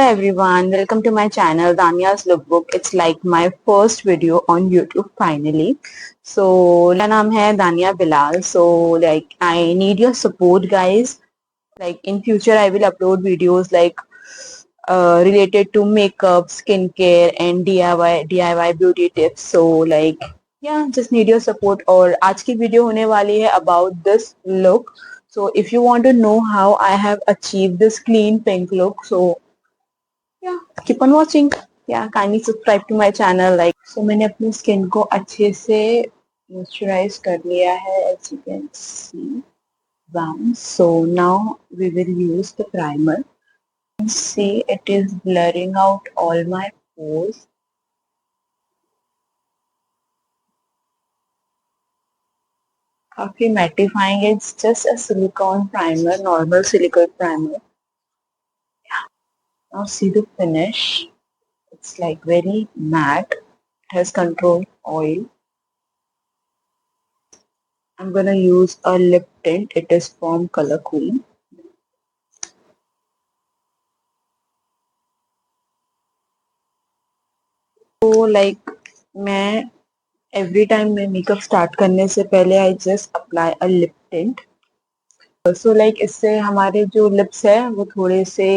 everyone, welcome to my channel Dania's Lookbook. It's like my first video on YouTube finally. So मेरा नाम है दानिया Bilal. So like I need your support guys. Like in future I will upload videos like related to makeup, skincare and DIY beauty tips. So like yeah, just need your support. और आज की video होने वाली है about this look. So if you want to know how I have achieved this clean pink look, so yeah, keep on watching. Yeah, kindly subscribe to my channel. Like, so मैंने अपनी skin को अच्छे से moisturise कर लिया है, as you can see. Wow. So now we will use the primer. See, it is blurring out all my pores. काफी mattifying. It's just a silicone primer, normal silicone primer. Now see the finish. It's like very matte. It has controlled oil. I'm gonna use a lip tint. It is from Color Queen. तो like मैं every time मैं makeup start करने से पहले I just apply a lip tint. So like इससे हमारे जो lips है वो थोड़े से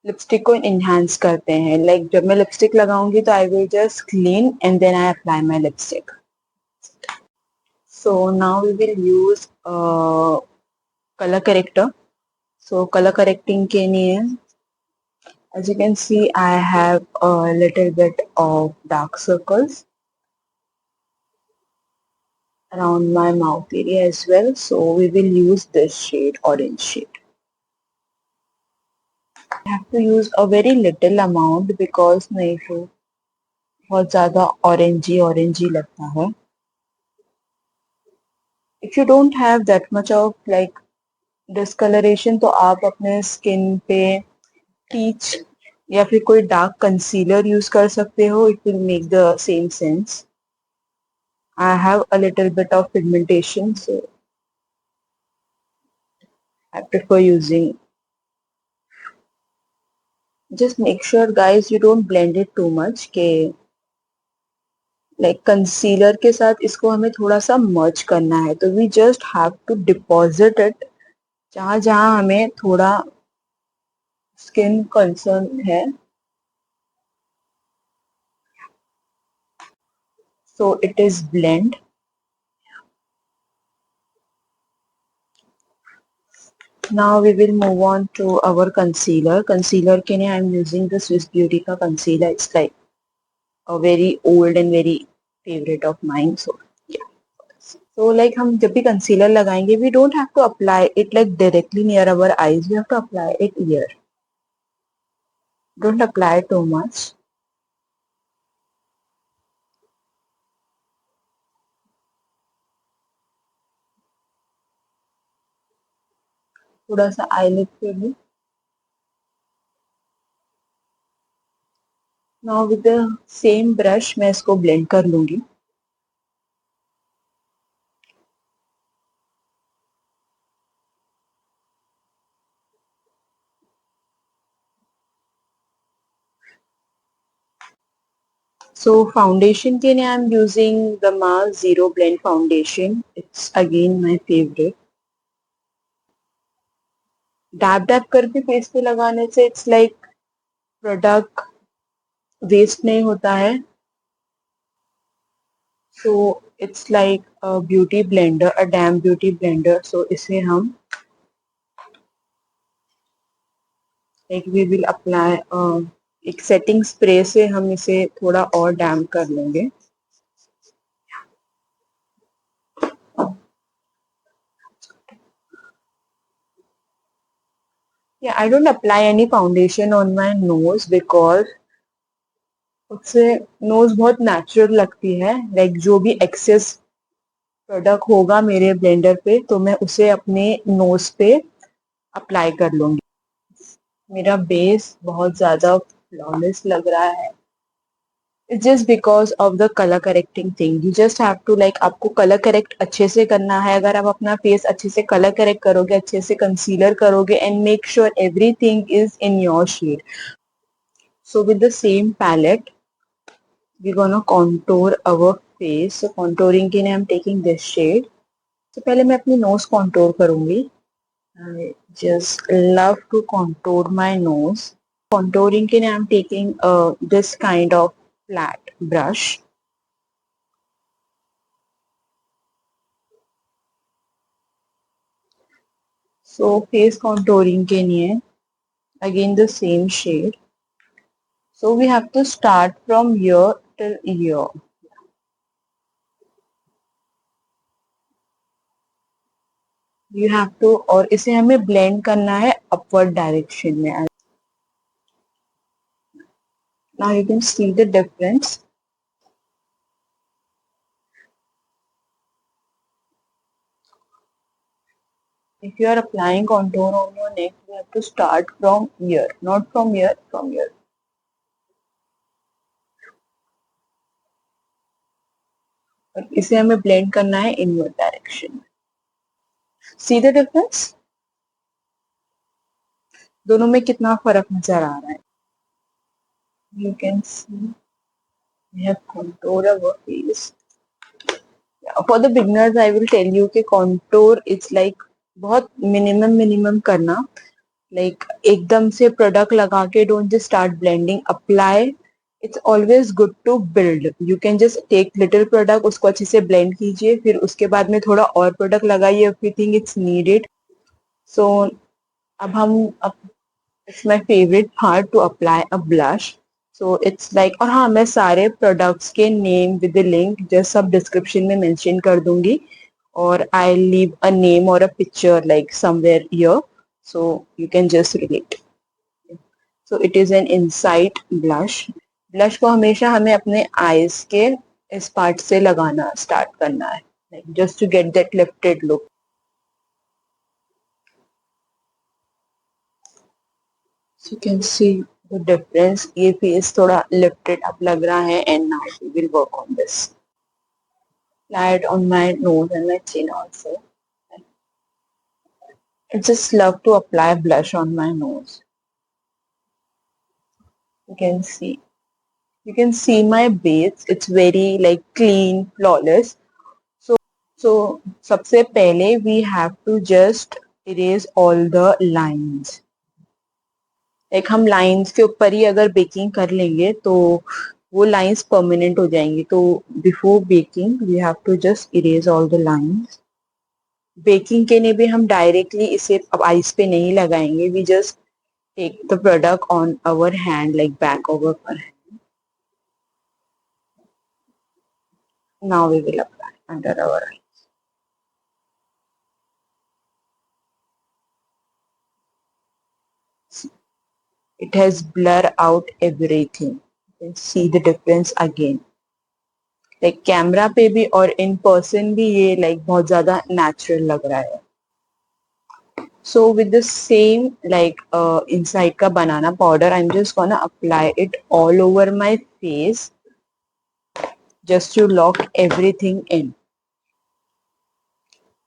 लिपस्टिक को इन्हांस करते हैं. Like जब मैं लिपस्टिक लगाऊंगी तो I will just clean and then I apply my lipstick. So now we will use color corrector. So color correcting के लिए as you can see, I have a little bit of dark circles around my mouth area as well. So we will use this shade, orange shade. I have to use a very little amount because नहीं तो बहुत ज़्यादा orangey लगता है. If you don't have that much of like discoloration तो आप अपने skin पे peach या फिर कोई dark concealer use कर सकते हो. It will make the same sense. I have a little bit of pigmentation, so I prefer using. Just make sure guys you don't blend it too much के like concealer के साथ इसको हमें थोड़ा सा merge करना है. तो we just have to deposit it जहाँ जहाँ हमें थोड़ा skin concern है. So it is blend. Now we will move on to our concealer. Concealer के लिए I'm using the Swiss Beauty का concealer. It's like a very old and very favorite of mine. So yeah. So like हम जब भी concealer लगाएंगे, we don't have to apply it like directly near our eyes. We have to apply it here. Don't apply too much. थोड़ा सा eyelid पे भी. Now with the same brush मैं इसको blend कर लूँगी. So foundation के लिए I'm using the Mars Zero Blend Foundation. It's again my favorite. Dab dab करके फेस पे लगाने से it's like product waste नहीं होता है. So it's like a beauty blender, a damn beauty blender. So इसे हम like we will apply एक setting spray से हम इसे थोड़ा और damp कर लेंगे. Yeah, I don't apply any foundation on my nose because उससे nose बहुत natural लगती है. Like जो भी excess product होगा मेरे blender पे तो मैं उसे अपने nose पे apply कर लूँगी. मेरा base बहुत ज़्यादा flawless लग रहा है. It's just because of the color correcting thing. You just have to like आपको color correct अच्छे से करना है. अगर आप अपना face अच्छे से color correct करोगे, अच्छे से concealer करोगे and make sure everything is in your shade. So with the same palette, we're gonna contour our face. So contouring के लिए I'm taking this shade. तो पहले मैं अपनी nose contour करूंगी. I just love to contour my nose. Contouring के लिए I'm taking this kind of flat brush. So face contouring के लिए again the same shade. So we have to start from ear till ear. You have to और इसे हमें blend करना है upward direction में. Now you can see the difference. If you are applying contour on your neck, you have to start from here, not from here, from here. और इसे हमें blend करना है inward direction. See the difference? दोनों में कितना फर्क नजर आ रहा है. You can see we have contour our face. For the beginners, I will tell you कि contour is like बहुत minimum करना. Like एकदम से product लगा के don't just start blending. Apply. It's always good to build. You can just take little product, उसको अच्छे से blend कीजिए, फिर उसके बाद में थोड़ा और product लगाइए if you think it's needed. So अब हम it's my favorite part to apply a blush. So it's like और हाँ मैं सारे products के name with the link just सब description में mention कर दूंगी और I'll leave a name or a picture like somewhere here so you can just relate. So it is an insight blush. Blush को हमेशा हमें अपने eyes के इस part से लगाना start करना है like just to get that lifted look. So you can see the difference. ये face थोड़ा lifted up लग रहा है and now we will work on this. Apply it on my nose and my chin also. I just love to apply blush on my nose. You can see. You can see my base. It's very like clean, flawless. So सबसे पहले we have to just erase all the lines. Like हम lines के ऊपर ही अगर baking कर लेंगे तो वो lines permanent हो जाएंगी. तो before baking we have to just erase all the lines. Baking के लिए भी हम directly इसे अब eyes पे नहीं लगाएंगे. We just take the product on our hand like back of our hand. Now we will apply under our eye. It has blurred out everything. You can see the difference again. Like camera पे भी और in person भी ये like बहुत ज़्यादा natural लग रहा है. So with the same like inside का banana powder, I'm just gonna apply it all over my face just to lock everything in.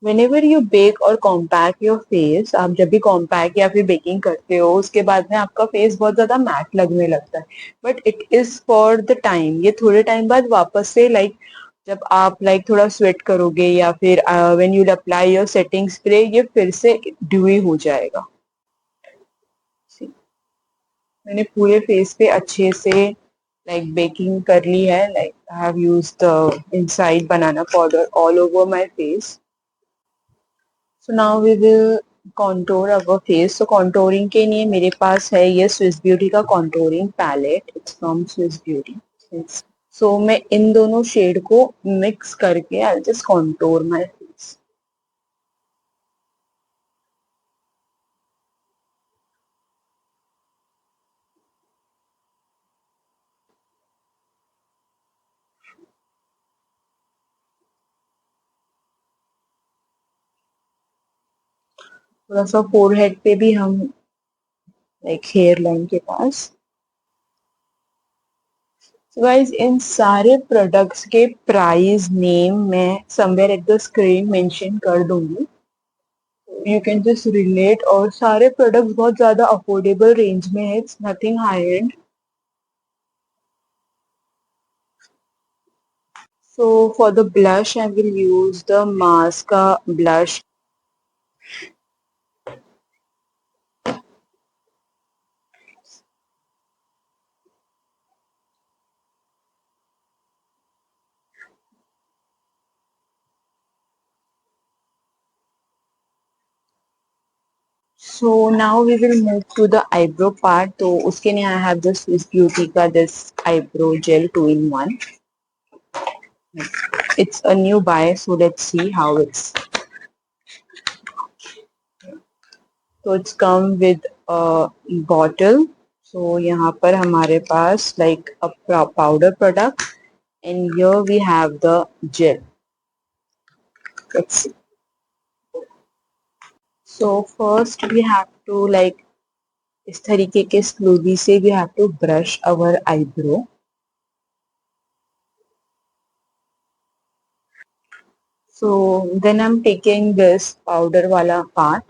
Whenever you bake or compact your face, आप जब भी compact या फिर baking करते हो उसके बाद में आपका face बहुत ज़्यादा matte लगने लगता है. But it is for the time. ये थोड़े टाइम बाद वापस से like जब आप like थोड़ा sweat करोगे या फिर when you apply your setting spray ये फिर से dewy हो जाएगा. See, मैंने पूरे face पे अच्छे से like baking कर ली है. Like I have used the inside banana powder all over my face. So now we will contour our face. So contouring के लिए मेरे पास है ये Swiss Beauty का contouring palette. It's from Swiss Beauty. So मैं इन दोनों शेड को mix करके I'll just contour my face. थोड़ा सा फोरहेड पे भी हम लाइक हेयर लाइन के पास. So guys इन सारे प्रोडक्ट्स के प्राइस नेम मैं somewhere at the screen mention कर दूंगी. You can just relate और सारे प्रोडक्ट्स बहुत ज़्यादा अफोर्डेबल रेंज में है. It's nothing high end. So for the blush, I will use the Masca blush. So now we will move to the eyebrow part. तो उसके लिए I have the Swiss Beauty का this eyebrow gel 2-in-1. It's a new buy, so let's see how it's. So it's come with a bottle. So यहाँ पर हमारे पास like a powder product, and here we have the gel. Let's see. So first we have to like इस तरीके के slowly से we have to brush our eyebrow. So then I'm taking this powder wala part.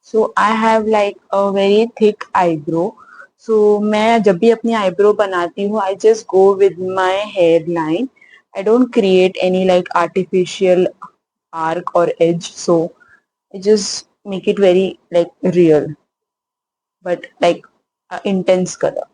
So I have like a very thick eyebrow. So मैं जब भी अपनी eyebrow बनाती हूँ, I just go with my hairline. I don't create any like artificial arc or edge. So I just make it very like real, but like intense color.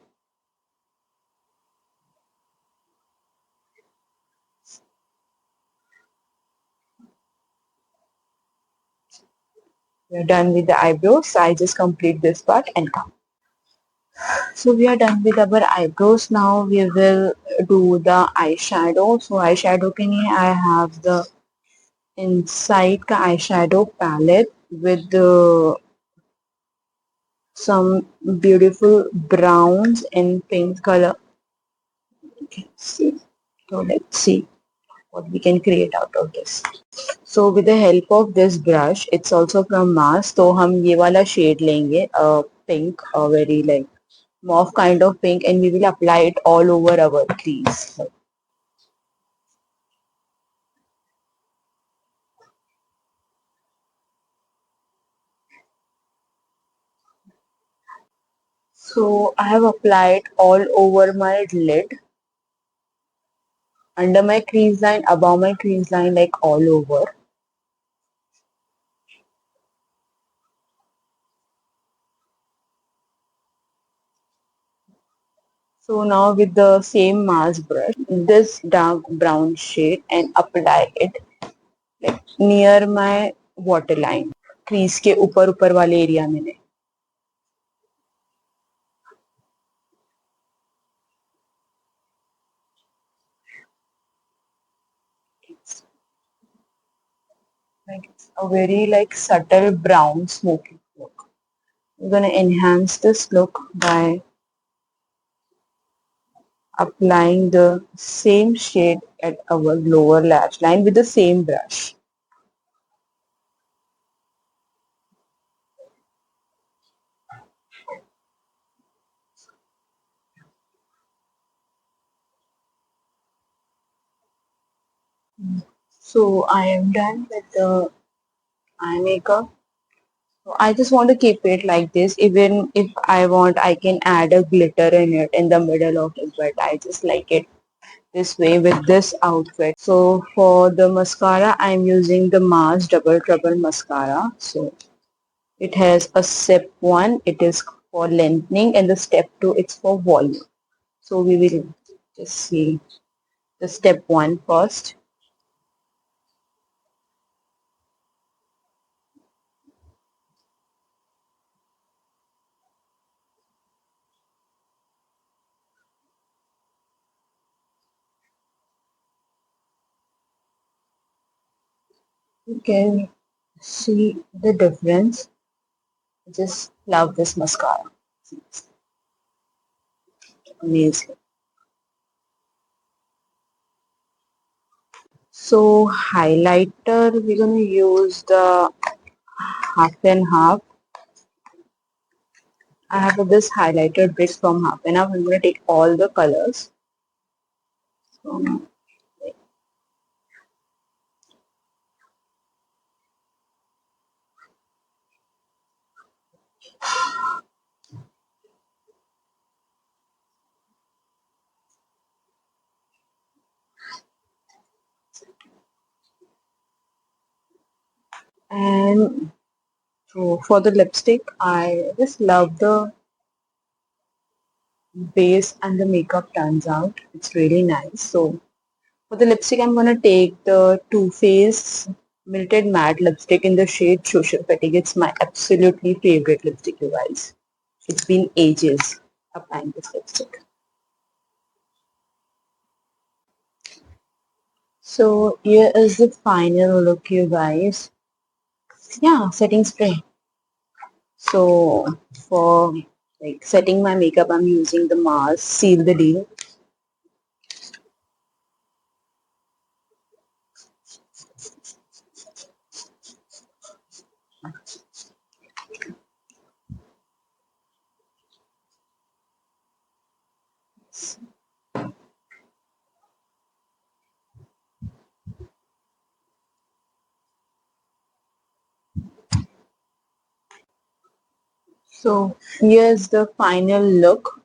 We're done with the eyebrows. So I just complete this part and come. So we are done with our eyebrows. Now we will do the eyeshadow. So eyeshadow के लिए I have the inside का eyeshadow palette with some beautiful browns and pink color. You can see. So let's see what we can create out of this. So with the help of this brush, it's also from Mars. तो हम ये वाला shade लेंगे, pink, very like mauve kind of pink, and we will apply it all over our crease. So I have applied all over my lid, under my crease line, above my crease line, like all over. So now with the same mask brush, this dark brown shade and apply it like near my waterline. Crease के ऊपर ऊपर वाले area में नहीं. Like it's a very like subtle brown smoky look. We're gonna enhance this look by applying the same shade at our lower lash line with the same brush. So I am done with the eye makeup. So I just want to keep it like this. Even if I want, I can add a glitter in it in the middle of it, but I just like it this way with this outfit. So for the mascara, I'm using the Mars Double Trouble Mascara. So it has a step 1, it is for lengthening, and the step 2, it's for volume. So we will just see the step 1 first. You can see the difference. I just love this mascara. It's amazing. So highlighter, we're gonna use the half and half. I have this highlighter bricks from half and half. I'm gonna take all the colors. So, And so for the lipstick, I just love the base and the makeup turns out. It's really nice. So for the lipstick, I'm gonna take the Too Faced Melted Matte Lipstick in the shade Social Fatigue. It's my absolutely favorite lipstick, you guys. It's been ages applying this lipstick. So here is the final look, you guys. Yeah, setting spray. So for like setting my makeup, I'm using the Mars Seal the Deal. So here's the final look.